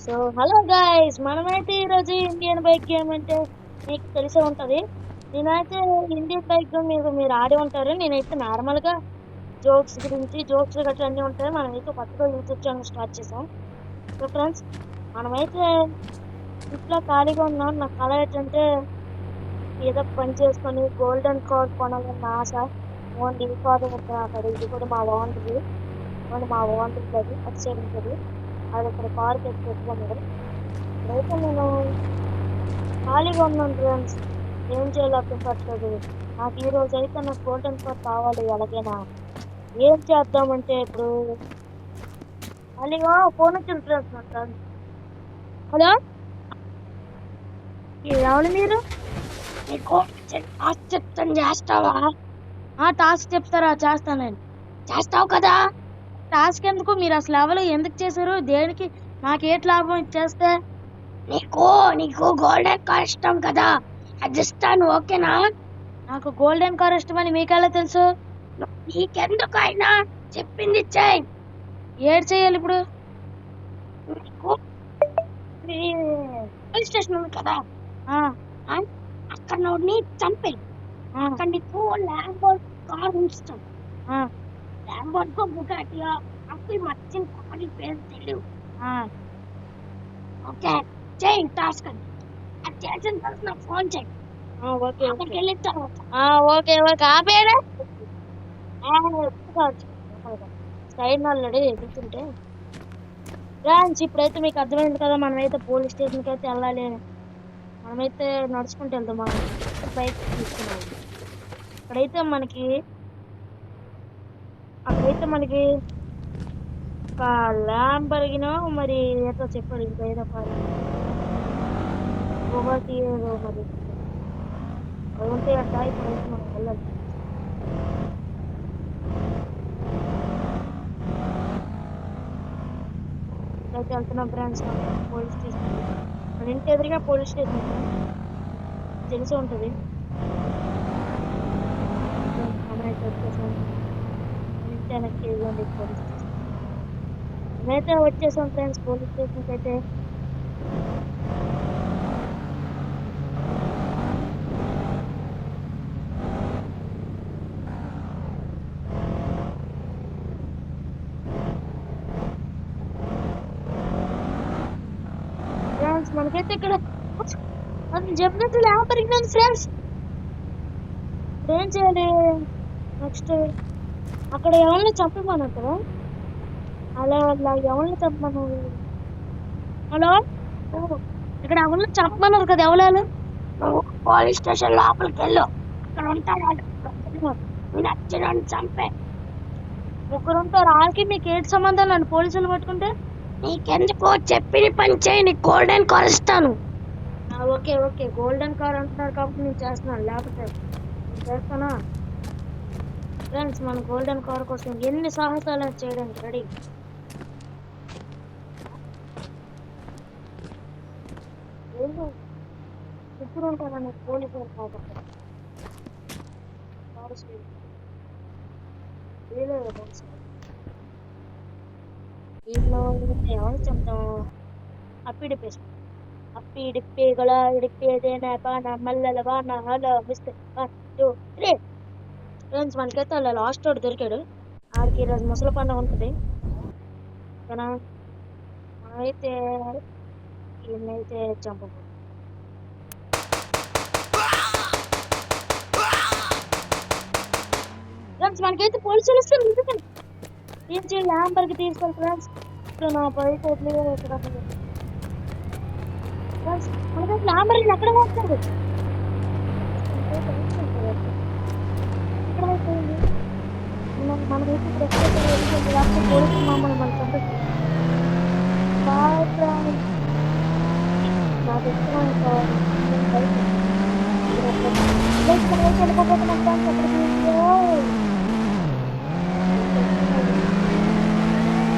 So hello guys, మనమైతే ఈరోజు Indian bike game అంటే మీకు తెలిసే ఉంటది. నేనైతే ఇండియన్ బైక్ గేమ్ మీరు ఆడి ఉంటారు. నేనైతే నార్మల్ గా జోక్స్ గట్రా అన్నీ ఉంటాయి. మనమైతే కొత్తగా యూట్యూబ్ ఛానల్ స్టార్ట్ చేసాం. సో ఫ్రెండ్స్, మనమైతే ఇంట్లో ఖాళీగా ఉన్నాం. నా కళ ఏంటంటే ఏదో పని చేసుకొని గోల్డెన్ కార్ కొనాలన్న ఆశ. ఓన్లీ ఈ కార్ అక్కడ ఇది కూడా మా ఓనర్ది. ఓన్లీ మా ఓనర్ది అది అటు సైడ్ ఉంటుంది. అది ఇక్కడ కార్ పెట్టుకున్నాడు. ఇప్పుడైతే నేను ఖాళీగా ఉన్నాను ఫ్రెండ్స్. ఏం చేయాలో అర్థం పట్టలేదు. నాకు ఈ రోజు అయితే నాకు గోల్డెన్ కార్ కావాలి. అలాగేనా ఏం చేద్దామంటే ఇప్పుడు ఖాళీగా ఫోన్ వచ్చింది ఫ్రెండ్స్ నాకు. హలో, ఎవరు మీరు? నీకు టాస్క్ చెప్తాను, చేస్తావా? టాస్క్ చెప్తారా? చేస్తానండి. చేస్తావు కదా. టాస్క్ ఎందుకు? మీరు అసలు ఎవరు ఎందుకు చేశారు? దేనికి? నాకేట్ లాభం చేస్తే? నీకు గోల్డెన్ కార్ ఇష్టం కదా, అది ఇస్తాను, ఓకేనా? నాకు గోల్డెన్ కార్ ఇష్టమని మీకెలా తెలుసు? నీకెందుకైనా చెప్పింది చెయ్యి. ఏడ్ చేయాలి ఇప్పుడు? నీకు పోలీస్ స్టేషన్ ఉంది కదా, అక్కడ నోడిని చంపే. అక్కడ నీకు ల్యాంబోర్డ్ కార్ ఉంచుతాం. ల్యాంబోర్డ్ కో బుగాటియో అప్పుడు మర్చిన కార్ పేరు తెలియదు. ఓకే, చేయి టాస్క్. అది చేసిన తర్వాత నాకు ఫోన్ చేయి. అక్కడికి వెళ్ళిన తర్వాత ఓకే ఆపేడా సైడ్ ఆల్రెడీ ఎదుగుతుంటే. ఫ్రెండ్స్, ఇప్పుడైతే మీకు అర్థమైంది కదా, మనమైతే పోలీస్ స్టేషన్కి అయితే వెళ్ళాలి. మనమైతే నడుచుకుంటూ వెళ్దాం. మనం బైక్ తీసుకున్నాం. అక్కడైతే మనకి ఒక ల్యాంబర్గినో మరి ఏదో చెప్పాడు, ఇంకా ఏదో కాదు ఒకటి ఏదో మరి అవి ఉంటాయంట. ఇప్పుడైతే మనం వెళ్ళాలి. ఇప్పుడైతే వెళ్తున్నాం ఫ్రెండ్స్ పోలీస్ స్టేషన్. మన ఇంటి ఎదురుగా పోలీస్ స్టేషన్ తెలిసి ఉంటుంది. మనమైతే వచ్చేసాం. ఇంటి వెనక్కి వెళ్ళండి పోలీస్ స్టేషన్. మేమైతే వచ్చేసాం ఫ్రెండ్స్ పోలీస్ స్టేషన్కి అయితే. ఫ్రెండ్స్, మనకైతే ఇక్కడ చెప్పినట్టు లేకపోతే ఫ్రెండ్స్ ఏం చేయాలి నెక్స్ట్? అక్కడ ఎవరిని చంపమన్నారు కదా, అలా ఎవరిని చంపమన్నారు? హలో, ఇక్కడ ఎవరిని చంపమన్నారు కదా, ఎవరు? పోలీస్ స్టేషన్ లోపలికి వెళ్ళు, అక్కడ ఉంటాడు. నచ్చిన చంపే. ముగ్గురుంటారు. వాళ్ళకి మీకు ఏంటి సంబంధం? నన్ను పోలీసులు పట్టుకుంటే నీకెందుకు? చెప్పిన పని చేయి, నీకు గోల్డెన్ కార్ ఇస్తాను. ఓకే గోల్డెన్ కార్ అంటున్నారు కాబట్టి నేను చేస్తున్నాను, లేకపోతే నేను చేస్తానా? ఫ్రెండ్స్, మన గోల్డెన్ కార్ కోసం ఎన్ని సాహసాలు చేయడానికి రెడీ. ఇప్పుడు ఉంటాను పోలీసులు కాబట్టి ఎవరు చెప్తాం? అప్పిడిప్పిగల ఇడిప్పేదేనా బాణ మల్లెల బాణ హలో మిస్టర్ 1 2 3. ఫ్రెండ్స్, మనకైతే అలా లాస్ట్ రోడ్ దొరికాడు. ఆడికి ఈరోజు ముసలి పండుగ ఉంటుంది కదా. మనమైతే ఈయనైతే చంపబోతుంది. ఫ్రెండ్స్, మనకైతే పోలీసులు వస్తారు. ఏం చేయాలి? ల్యాంబర్కి తీసుకెళ్ళి ఫ్రెండ్స్. ఇప్పుడు నా బైక్ వదిలే ఇక్కడ మనకైతే ల్యాంబర్ని ఎక్కడ పోతాడు? మనమైతే ఇప్పుడు ఎక్కడ పోలీసులు మమ్మల్ని మన చంపేసి నాకు ఇష్టమైన వెళ్ళిపోతున్నాం ఫ్రెండ్స్. ఎక్కడికి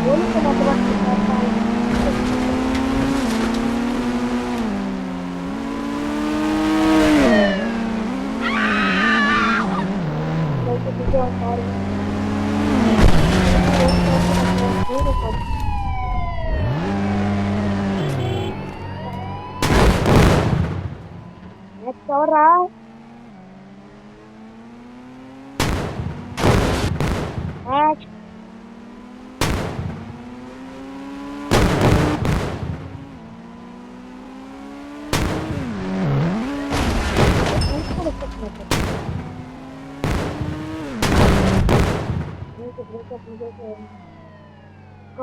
పోలీసులు అడ్డుపడుతున్నారు. ఎవరా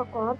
ఒక కార్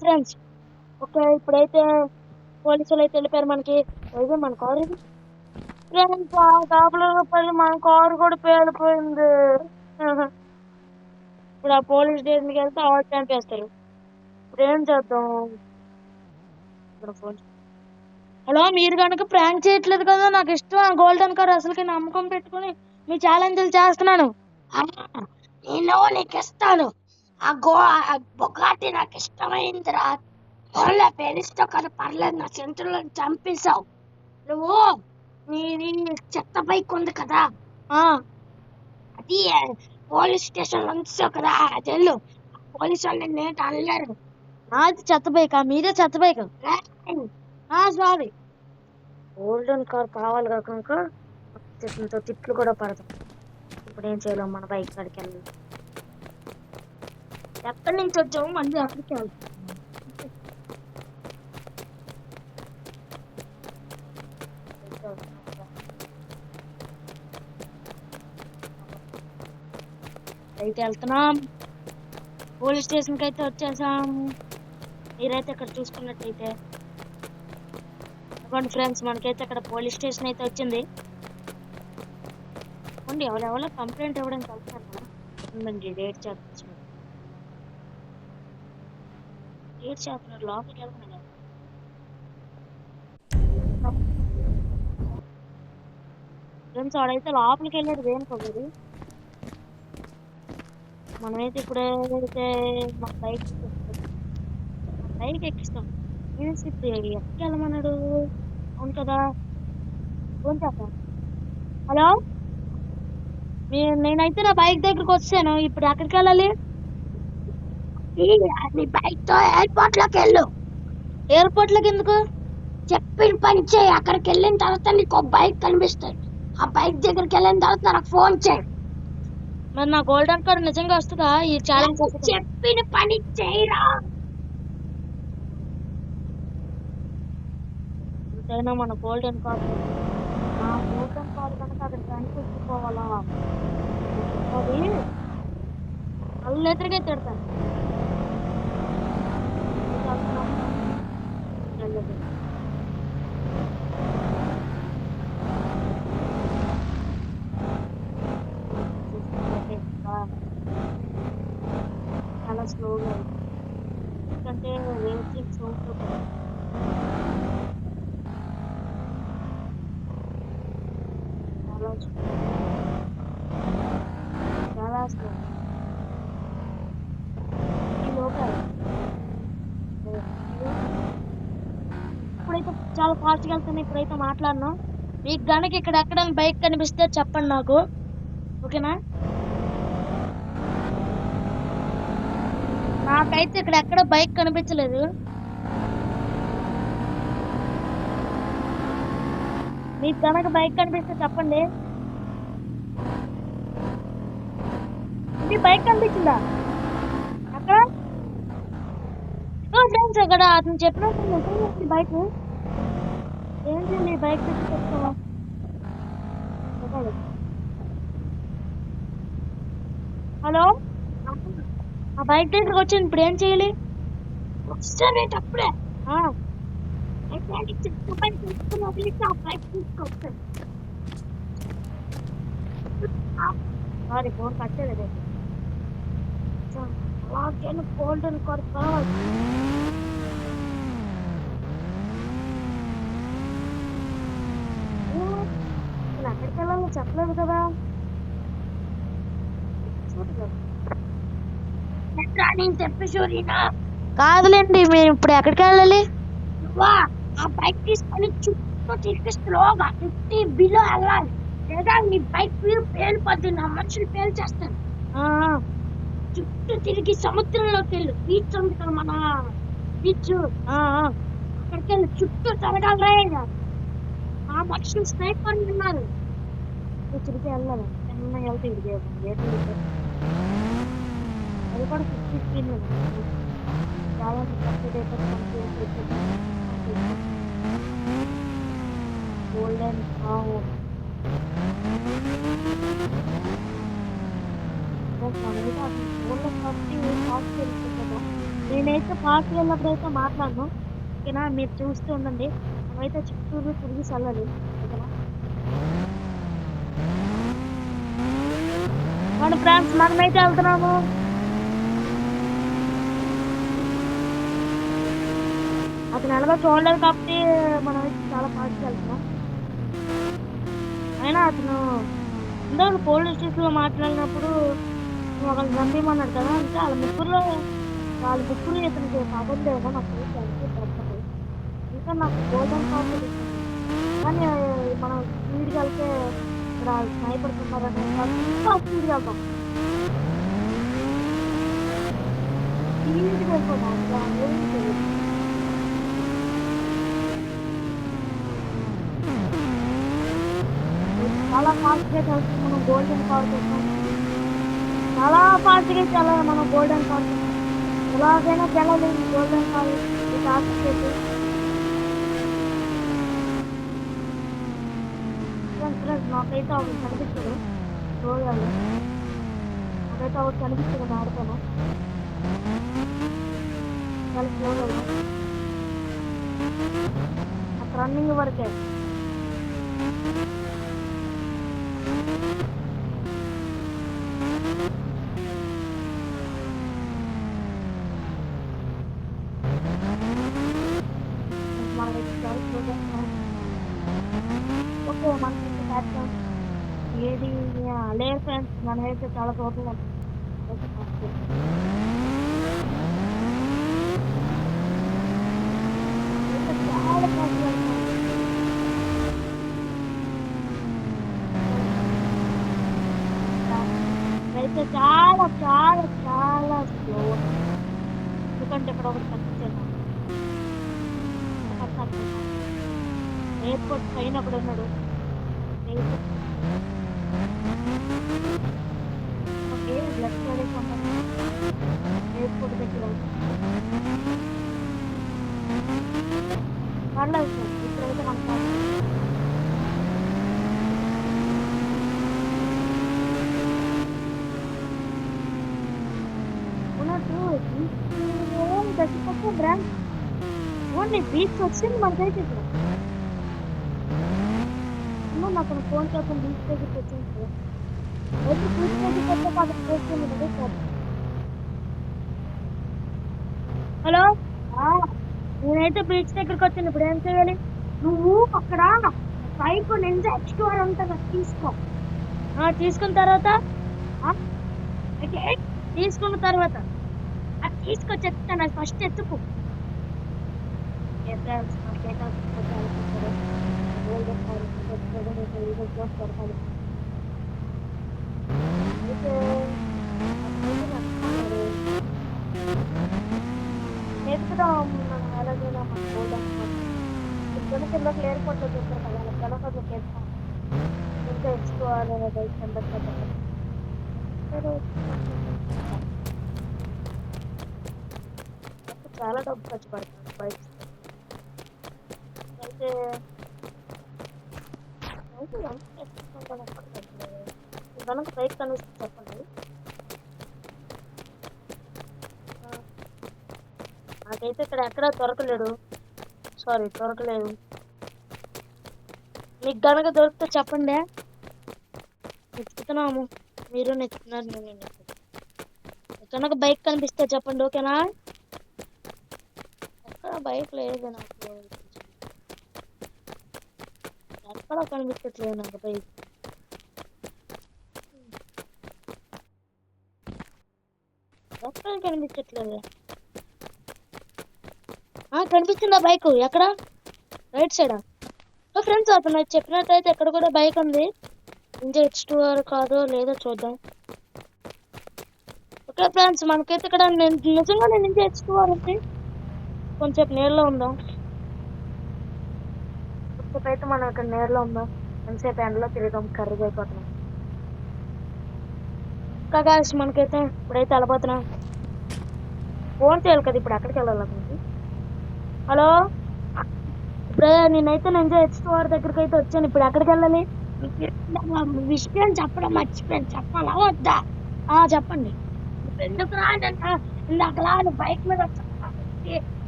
ఫ్రెండ్స్. ఓకే, ఇప్పుడైతే పోలీసులు అయితే వెళ్ళిపోయారు మనకి. అయితే మన కారు ఇది ఫ్రెండ్స్, ఆ కాపులో పల్లి మన కారు కూడా పేలిపోయింది. ఇప్పుడు ఆ పోలీస్ స్టేషన్కి వెళ్తే ఆల్ చంపేస్తారు. ఇప్పుడు ఏం చేద్దాం? ఇక్కడ ఫోన్. హలో, మీరు కనుక ప్రాంక్ చేయట్లేదు కదా, నాకు ఇష్టం ఆ గోల్డెన్ కార్ అసలుకి నమ్మకం పెట్టుకుని మీ ఛాలెంజ్లు చేస్తున్నాను. నేను నీకు ఇస్తాను. ఆ బొగాటి నాకు ఇష్టమైందిరా. పర్లే, పేరిస్తో కదా, పర్లేదు. నా సెంటర్లో చంపేశావు నువ్వు. నీ చెత్త బైక్ ఉంది కదా, అది పోలీస్ స్టేషన్ ఉంచావు కదా, అది వెళ్ళు. పోలీసు వాళ్ళు నేను అనలేరు. నాది చెత్త బైక్, మీదే చెత్త బైక్. సారీ, గోల్డెన్ కార్ కావాలి కనుక తిట్లు కూడా పడతాం. ఇప్పుడు ఏం చేయలేం, మన బైక్ కాడికి వెళ్ళి ఎక్కడి నుంచి వచ్చాము మళ్ళీ అక్కడికి వెళ్తాం. అయితే వెళ్తున్నాం, పోలీస్ స్టేషన్కి అయితే వచ్చేసాం. మీరైతే ఇక్కడ చూసుకున్నట్టయితే ఫ్రెండ్స్, మనకైతే అక్కడ పోలీస్ స్టేషన్ అయితే వచ్చింది. ఎవరెవరో కంప్లైంట్ ఇవ్వడానికి వెళ్తున్నారు కదా, డేట్ చేస్తున్నారు లోపలికి వెళ్తున్నారు. ఫ్రెండ్స్, వాడైతే లోపలికి వెళ్ళాడు దేనికోగదు. మనమైతే ఇప్పుడైతే మా బైక్ ఎక్కిస్తాం. ఇప్పుడు ఎక్కడికి వెళ్ళమన్నాడు? అవును కదా, ఫోన్ చేద్దాం. హలో, నేనైతే నా బైక్ దగ్గరకు వచ్చాను. ఇప్పుడు ఎక్కడికి వెళ్ళాలి? నీ బైక్ తో ఎయిర్పోర్ట్ లోకి వెళ్ళు. ఎయిర్పోర్ట్ లోకి ఎందుకు? చెప్పిన పని చేయి. అక్కడికి వెళ్ళిన తర్వాత నీకు బైక్ కనిపిస్తుంది. ఆ బైక్ దగ్గరికి వెళ్ళిన తర్వాత నాకు ఫోన్ చేయి. మరి నా గోల్డెన్ కార్ నిజంగా వస్తుందా? ఈ ఛాలెంజ్ చెప్పిన పని చేయరా. ఎంతైనా మన గోల్డెన్ కార్ కనుక అక్కడ కనిపించుకోవాలా? అది వాళ్ళు ఎదురుగా తిడతాను. చాలా స్లోగా, ఎందుకంటే రేసింగ్ సౌండ్ చాలా స్లో. ఇప్పుడైతే చాలా ఫాస్ట్గా వెళ్తుంది. ఇప్పుడైతే మాట్లాడను. మీకు గనక ఇక్కడ ఎక్కడైనా బైక్ కనిపిస్తే చెప్పండి నాకు, ఓకేనా? నాకైతే ఇక్కడ ఎక్కడ బైక్ కనిపించలేదు. మీకు కనుక బైక్ కనిపిస్తే చెప్పండి. బైక్ కనిపించిందా అక్కడ? ఫ్రెండ్స్, అక్కడ అతను చెప్పినట్టు బైక్ ఏంటండి? బైక్ తెచ్చుకోవా? హలో, ఆ బైక్ దగ్గరకు వచ్చింది. ఇప్పుడు ఏం చేయాలి? అప్పుడే సారీ ఫోన్ కట్ చేయలేదు అలాగే గోల్డెన్ కార్ కావాలి నేను ఎక్కడికి వెళ్ళాలో చెప్పలేదు కదా నేను చెప్పి సూర్యనా కాదులేండి మేము ఇప్పుడు ఎక్కడికి వెళ్ళాలి నువ్వా ఆ బైక్ తీసుకొని చుట్టూ తిరిగి స్లోగా 50 బిలో వెళ్ళాలి లేదా నీ బైక్ పేలిపోద్ది నా మనుషులు పేల్చేస్తాను ఆ, చుట్టూ తిరిగి సముద్రంలోకి వెళ్ళు బీచ్ ఉంది కదా మన బీచ్ ఆ, ఆ. అక్కడికి వెళ్ళి చుట్టూ తిరగాలి ఆ మనుషులు స్నైపర్ ఉన్నారు తిరిగి వెళ్ళాలి చిన్న వెళ్తే ఇది అది కూడా 50 చాలా గోల్డెన్ నేనైతే పార్క్ వెళ్ళినప్పుడైతే మాట్లాడను ఓకేనా మీరు చూస్తూ ఉండండి మనమైతే చిత్తూరు తిరిగి వెళ్ళాలి ఓకేనా మన ఫ్రెండ్స్ మనమైతే వెళ్తున్నాము అతను ఎలాగో చూడలేదు కాబట్టి మనం అయితే చాలా ఫాస్ట్గా వెళ్తున్నాం అయినా అతను ఇందాక పోలీస్ స్టేషన్లో మాట్లాడినప్పుడు ఒకళ్ళు చంపేయమన్నాడు కదా అంటే వాళ్ళ ముగ్గురు ఇతనికి పగందేమో నాకు తెలిసి ఇంకా నాకు గోల్డెన్ కార్డు కానీ మనం స్పీడ్కి వెళ్తే ఇక్కడ స్నైపర్స్ ఉన్నారనే ఇంకా స్పీడ్కి వెళ్తాం స్పీడ్కి వెళ్ళిపోతాం చాలా ఫాస్ట్గా వెళ్తాం మనం గోల్డెన్ కార్డ్ కోసం చాలా ఫాస్ట్గా వెళ్ళాలి మనం గోల్డెన్ కార్డ్ ఎలాగైనా గెలలేదు గోల్డెన్ కార్డ్ టాస్క్ చేసి నాకైతే ఒకటి కనిపించదు చూడాలి నాకైతే ఒకటి కనిపించదు ఆడతాను చాలా చూడాలి నాకు రన్నింగ్ వరకే ఓకే మనకి ఏది లేదు ఫ్రెండ్స్ మనమైతే చాలా చోట్ల అయితే చాలా చాలా చాలా స్లో ఎందుకంటే ఇక్కడ ఒకటి కనిపించాను ఎయిర్పోర్ట్ పైన అప్పుడు ఉన్నాడు ఓకే లెఫ్ట్ సైడ్ ఎయిర్పోర్ట్ దగ్గర పర్లేదు సార్ ఇప్పుడైతే మనకు ఉన్నట్టు దగ్గరికి బ్రాండ్ ఓన్లీ బీచ్ వచ్చింది మనకైతే ఇక్కడ నాకు ఫోన్ చేస్తాను బీచ్ దగ్గరికి వచ్చింది అయితే బీచ్ దగ్గరికి వస్తే అక్కడ చేస్తుంది సార్ హలో నేనైతే బీచ్ దగ్గరికి వచ్చాను ఇప్పుడు ఏం చేయాలి నువ్వు అక్కడ పైపు నింజా ఎక్స్టోర్ ఉంటుంది తీసుకో తీసుకున్న తర్వాత తీసుకున్న తర్వాత అది తీసుకొచ్చి ఎత్తుతాను అది ఫస్ట్ ఎత్తుకు నేర్పుదాం ఎలాగైనా మన గోల్డెన్ ఇక్కడ కిందకి ఎయిర్పోర్ట్ చూస్తారు కదా జనపద చేస్తాం ఇంకా చాలా డబ్బు ఖర్చు పడుతుంది బైక్స్ అయితే కనుక బైక్ కనిపిస్తుంది చెప్పండి నాకైతే ఇక్కడ ఎక్కడా దొరకలేదు మీకు గనక దొరికితే చెప్పండి వెతుకుతున్నాము మీరు నెచ్చుతున్నారు, నేను నెచ్చుతున్నాను. ఎక్కడ బైక్ కనిపిస్తే చెప్పండి, ఓకేనా? ఎక్కడ బైక్ లేదు నాకు, ఎక్కడ కనిపించట్లేదు నాకు బైక్. ఎక్కడ కనిపించట్లేదు. కనిపించిందా బైక్? ఎక్కడ? రైట్ సైడా? ఫ్రెండ్స్, అతను చెప్పినట్టయితే ఎక్కడ కూడా బైక్ ఉంది. ఇంజా H2R కాదో లేదో చూద్దాం. ఓకే ఫ్రెండ్స్, మనకైతే ఇక్కడ నిజంగా ఇంజా H2R ఉంది. కొంచెం నీళ్ళలో ఉందాం. కొంచెం అయితే మనం ఇక్కడ నీళ్ళలో ఉందాం. ఎంతసేపు ఎండలో తిరగడం, కర్రీగా అయిపోతున్నాం. ఇంకా guys, మనకైతే ఇప్పుడైతే వెళ్ళిపోతున్నాం. ఫోన్ చేయాలి కదా, ఇప్పుడు ఎక్కడికి వెళ్ళాలి? హలో, ఇప్పుడే నేనైతే ఇంజా H2R దగ్గరికి అయితే వచ్చాను. ఇప్పుడు ఎక్కడికి వెళ్ళాలి? విషయం చెప్పడం మర్చిపోయాను, చెప్పాలా వద్దా? చెప్పండి. ఎందుకు రాదంట ఇందాకలా బైక్ మీద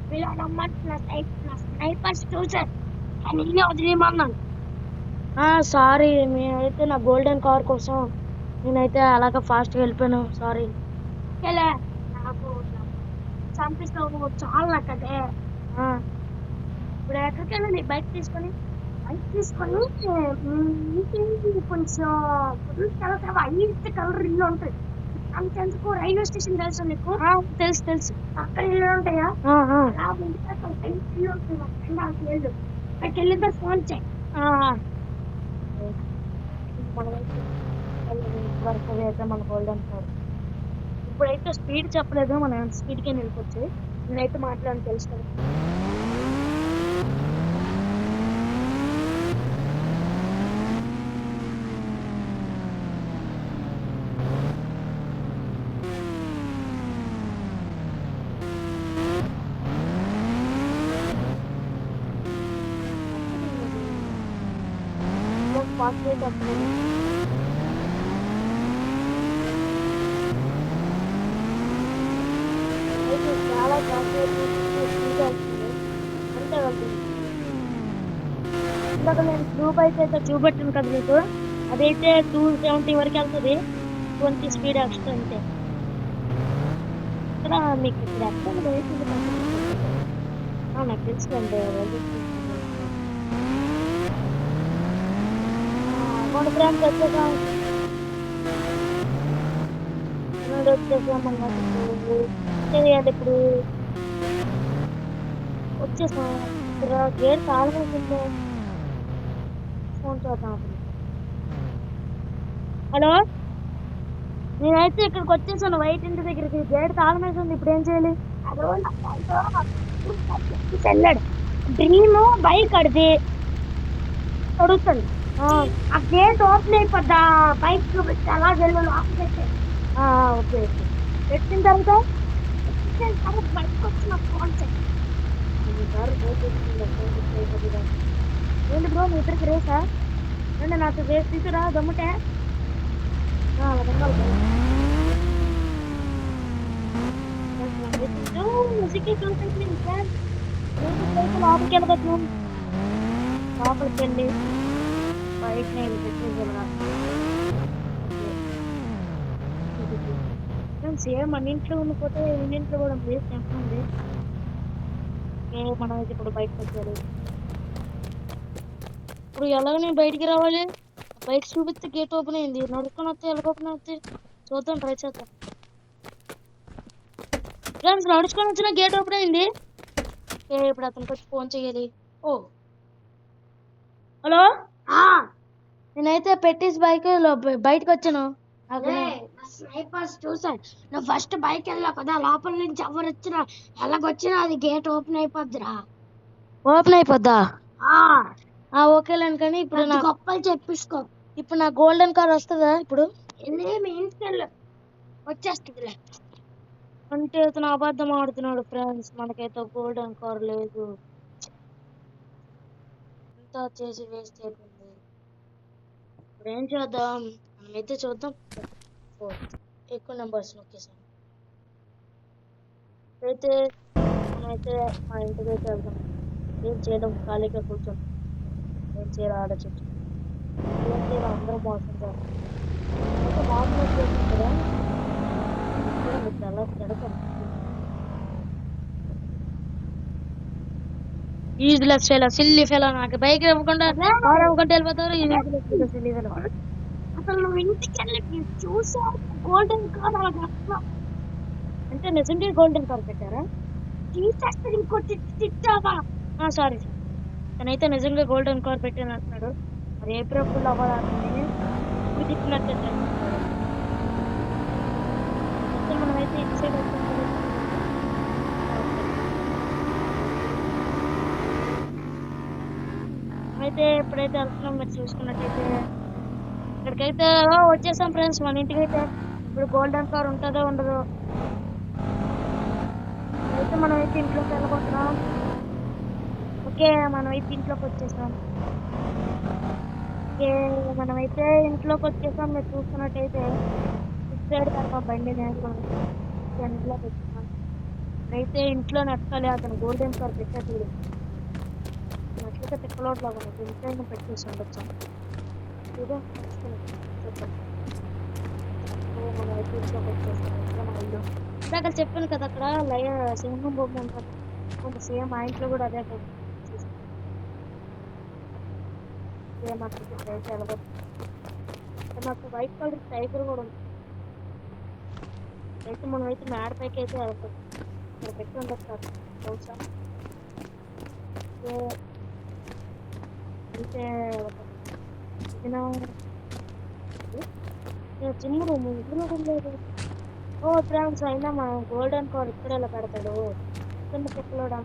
వీళ్ళు రమ్మంటున్న స్నైపర్స్ చూసాను, నేనే వదిలేమన్నాను. సారీ, నేనైతే నా గోల్డెన్ కార్ కోసం నేనైతే అలాగ ఫాస్ట్గా వెళ్ళిపోయాను. సారీ. నాకు చంపిస్తావు చాలా కదే. ఇప్పుడు ఎక్కడికి వెళ్ళాలి బైక్ తీసుకొని? కొంచెం ఐదు కలర్ ఇల్లు ఉంటాయి. అంతెందుకు రైల్వే స్టేషన్ తెలుసా నీకు? తెలుసు తెలుసు. అక్కడ ఇల్లు ఉంటాయా? అలా ముందుగా ఇల్లు ఉంటాయి. ఇల్లు అక్కడికి వెళ్ళితే ఫోన్ చేయి. మన గోల్డెన్ కార్ ఇప్పుడైతే స్పీడ్ చెప్పలేదు, మనం ఎంత స్పీడ్కి వెళ్ళిపోవచ్చు. నేనైతే మాట్లాడని తెలుసు కదా. చాలా అంతే వెళ్తుంది. ఇందాక నేను బ్లూ బైక్ అయితే చూపెట్టాను కదా మీకు, అదైతే 270 వరకు వెళ్తుంది. 20 స్పీడ్ ఎక్స్ట్రా అంతే. ఇక్కడ మీకు ఇప్పుడు ఎక్కడ వెహికల్ నాకు తెలుసుకోండి. మన ఫ్రెండ్స్ వచ్చేసాం అన్నట్టు ఇప్పుడు వచ్చేసాం. ఇక్కడ గేట్ తాళమేసిందో ఫోన్ చూద్దాం. హలో, నేనైతే ఇక్కడికి వచ్చేసాను వైట్ ఇంటి దగ్గరికి. గేట్ తాళమేసింది, ఇప్పుడు ఏం చేయాలి? వెళ్ళాడు డ్రీమ్ బైక్ అడిది అడుగుతుంది. ఆ గేట్ ఓపెన్ అయిపోద్దా, బైక్ చూపిస్తే అలా వెళ్ళు లోపలికి. Okay okay. పెట్టిన తర్వాత బైక్ వచ్చి నాకు ఫోన్ చేయి. ఏంటి బ్రో, మీ ఇద్దరికి రేసా? అంటే నాకు రేస్ తీసుకురా దమ్ముటే. లోపలికి వెళ్ళబోతున్నాం. లోపలికి వెళ్ళి బయట సేమ్ మన ఇంట్లో ఉండిపోతే ఇంట్లో కూడా వేస్ట్ చేస్తుంది. మనం అయితే ఇప్పుడు బయటకు వచ్చారు. ఇప్పుడు ఎలాగ నేను బయటికి రావాలి? బయట చూపిస్తే గేట్ ఓపెన్ అయింది. నడుచుకొని వస్తే ఎలా ఓపెన్ అవుతుంది చూద్దాం, ట్రై చేద్దాం. ఫ్రెండ్స్, నడుచుకొని వచ్చిన గేట్ ఓపెన్ అయింది. ఇప్పుడు అతనికి వచ్చి ఫోన్ చేయాలి. హలో, నేనైతే పెట్టేసి బైక్ బయటకు వచ్చాను. స్నైపర్స్ చూసాను. నువ్వు ఫస్ట్ బైక్ వెళ్ళావు కదా, లోపల నుంచి ఎవరు వచ్చినా ఎలాగొచ్చినా అది గేట్ ఓపెన్ అయిపోద్దిరా. ఓపెన్ అయిపోద్దా? ఓకేలేండి, కానీ ఇప్పుడు నా గొప్పలు చెప్పిసుకో. ఇప్పుడు నా గోల్డెన్ కార్ వస్తుందా? ఇప్పుడు మీ ఇంటికి వచ్చేస్తుంది. అంటే అతను అబద్ధం ఆడుతున్నాడు ఫ్రెండ్స్. మనకైతే గోల్డెన్ కార్ లేదు. అంతా చేసి వేస్ట్ అయిపోయింది. ఇప్పుడు ఏం చేద్దాం? మనమైతే చూద్దాం. ఎక్కువ నెంబర్స్ నొక్కేసాను. అయితే మనమైతే మా ఇంటికి అయితే వెళ్దాం. ఏం చేయడం, ఖాళీగా కూర్చొని ఏం చేయాలో ఆలోచించు. ఏం చేయాలో అందరూ మోసం చేస్తాం. అయితే నామినేట్ చేశాను కదా, చూడండి చాలా తిడతాను. యూజ్లెస్ ఫెలో, సిల్లీ ఫెలో, నాకు బైక్ ఇవ్వకుండా కార్ ఇవ్వకుండా వెళ్ళిపోతారు. Useless fellow, silly fellow. అసలు నువ్వు ఇంటికి వెళ్ళి చూసావు గోల్డెన్ కార్ అట్లా అంటే నిజంగా గోల్డెన్ కార్ పెట్టారా? తీసేస్తే ఇంకోటి తిట్టావా? సారీ, తనైతే నిజంగా గోల్డెన్ కార్ పెట్టాను అంటున్నాడు. మరి ఏప్రిల్ ఫుల్ అవ్వాలని ఇప్పుడు తిప్పినట్టు మనమైతే ఇటు సైడ్ వస్తాం కదా. అయితే ఎప్పుడైతే వెళ్తున్నాం మీరు చూసుకున్నట్టయితే ఇక్కడికైతే వచ్చేసాం ఫ్రెండ్స్ మన ఇంటికైతే. ఇప్పుడు గోల్డెన్ కార్ ఉంటుందో ఉండదో. అయితే మనం అయితే ఇంట్లోకి వెళ్ళబోతున్నాం. ఓకే, మనం అయితే ఇంట్లోకి వచ్చేసాం. ఓకే, మనమైతే ఇంట్లోకి వచ్చేసాం. మీరు చూసుకున్నట్టయితే ఇటు సైడ్ కనుక బండి నేను ఇంట్లోకి వచ్చేసాం. అయితే ఇంట్లో నచ్చాలి అతను గోల్డెన్ కార్ పెట్టాడు. నచ్చక తిక్కలోట్లో ఇంట్లో పెట్టేసి ఉండొచ్చు. ఇదో చూద్దాం. మనం అయితే ఇంట్లోకి వచ్చేసాం. మన ఇల్లు ఇందాక చెప్పాను కదా, అక్కడ సింహం బొమ్మ ఉంటుంది. కొంత సేమ్ మా ఇంట్లో కూడా అదే కదా. సేమ్ అక్కడికి అయితే వెళ్ళబోతుంది. మాకు వైట్ కలర్ టైగర్ కూడా ఉంది. అయితే మనం అయితే మేడ పైకి అయితే వెళ్ళబోతుంది. ఇక్కడ పెట్టి ఉండదు కాదు బహుశా. అయితే చిన్న రూమ్ ఇంట్లో లేదు. ఓ ఫ్రెండ్స్, అయినా మా గోల్డెన్ కార్ ఇక్కడ ఎలా పెడతాడు చిన్న చెక్కలోడా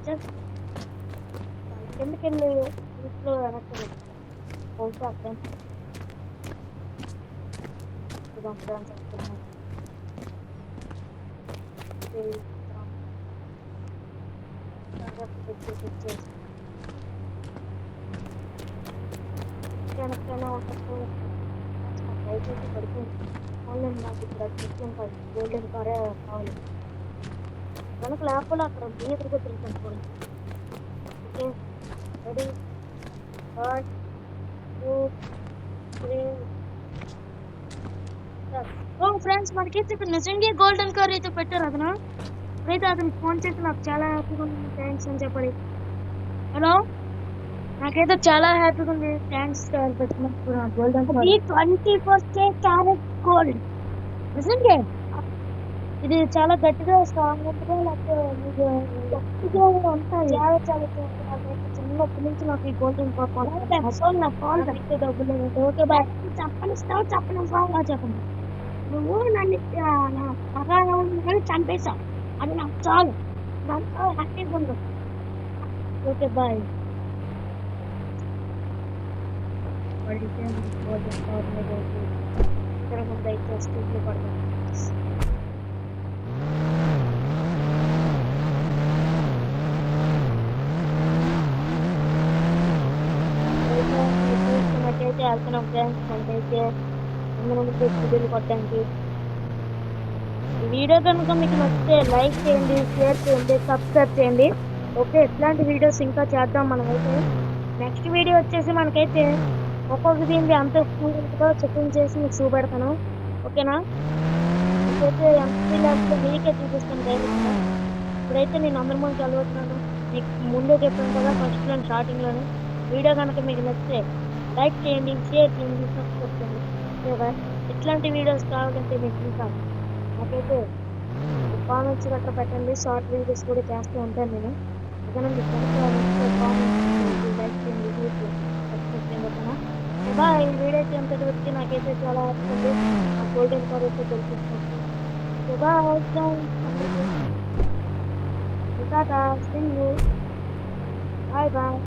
జస్ట్ కిందకెళ్ళి ఇంట్లో వెనక్కి బహుశా ఫ్రెండ్స్ వెనక్కైనా ఉంటుంది. దయచేసి పడుతుంది. ఆన్లైన్ నాకు ఇక్కడ చెట్లు కాదు, గోల్డెన్ కారే కావాలి. వెనక లేకపోతే అక్కడ ఎదురుగా తిరుగుతాను చూడండి. Okay, ready, 1 2 3. ఓ ఫ్రెండ్స్, మనకైతే ఇక్కడ నిజంగా గోల్డెన్ కార్ అయితే పెట్టారు అతను. అయితే అతనికి ఫోన్ చేసి నాకు చాలా హ్యాపీగా ఉంది, థ్యాంక్స్ అని చెప్పాలి. హలో, నాకైతే చాలా హ్యాపీగా ఉంది, థ్యాంక్స్ పెట్టినప్పుడు golden car. 24K carat gold నిజంగా ఇది చాలా గట్టిగా స్ట్రాంగ్ ఉంటుందా, లేకపోతే గట్టిగా ఉంటుంది? చాలా చాలా చిన్నప్పటి నుంచి నాకు ఈ గోల్డెన్ కార్ డబ్బులు. Okay bye. చెప్పనిస్తావు చెప్పను చెప్పండి. నువ్వు నన్ను కానీ చంపేశావు, అది నాకు చాలు. దాంతో హ్యాపీగా ఉండు. Okay bye. పడితే గోల్డెన్ కార్ మీద ఇక్కడ ముందు అయితే స్కూల్లో పడతాను. చూసుకున్నట్టయితే వెళ్తున్నాం ఫ్రెండ్స్. మనకైతే వీడియోలు కొట్టడానికి. ఈ వీడియో కనుక మీకు నచ్చితే లైక్ చేయండి, షేర్ చేయండి, సబ్స్క్రైబ్ చేయండి. ఓకే, ఇట్లాంటి వీడియోస్ ఇంకా చేద్దాం మనమైతే. నెక్స్ట్ వీడియో వచ్చేసి మనకైతే ఒక్కొక్క దీనికి అంత స్కూల్గా చెకింగ్ చేసి మీకు చూపెడతాను. ఓకేనా? ఇప్పుడైతే ఎంపీ ల్యాబ్లో మీకే చూపిస్తాను డైరెక్ట్గా. ఇప్పుడైతే నేను అందరి ముందు చదువుతున్నాను. మీకు ముందే చెప్పాను కదా ఫస్ట్లో స్టార్టింగ్లోనే. వీడియో కనుక మీకు నచ్చితే లైక్ చేయండి, షేర్ చేయండి, సబ్స్క్రైబ్ చేయండి. ఓకేవా? ఇట్లాంటి వీడియోస్ కావాలంటే మీకు ఇంకా నాకైతే కామెంట్స్ గట్రా పెట్టండి. షార్ట్ వీడియోస్ కూడా చేస్తూ ఉంటాను నేను. ఓకేనా? మీకు కనుక కామెంట్స్ లైక్ చేయండి, షేర్ చేయండి, సబ్స్క్రైబ్ చేయండి. ఓకేనా? బాయ్. ఈ వీడియో అయితే ఎంతటి వచ్చి నాకైతే చాలా వస్తుంది. ఆ గోల్డెన్ కార్ అయితే తెలిపిస్తుంది. బాయ్. Bye bye.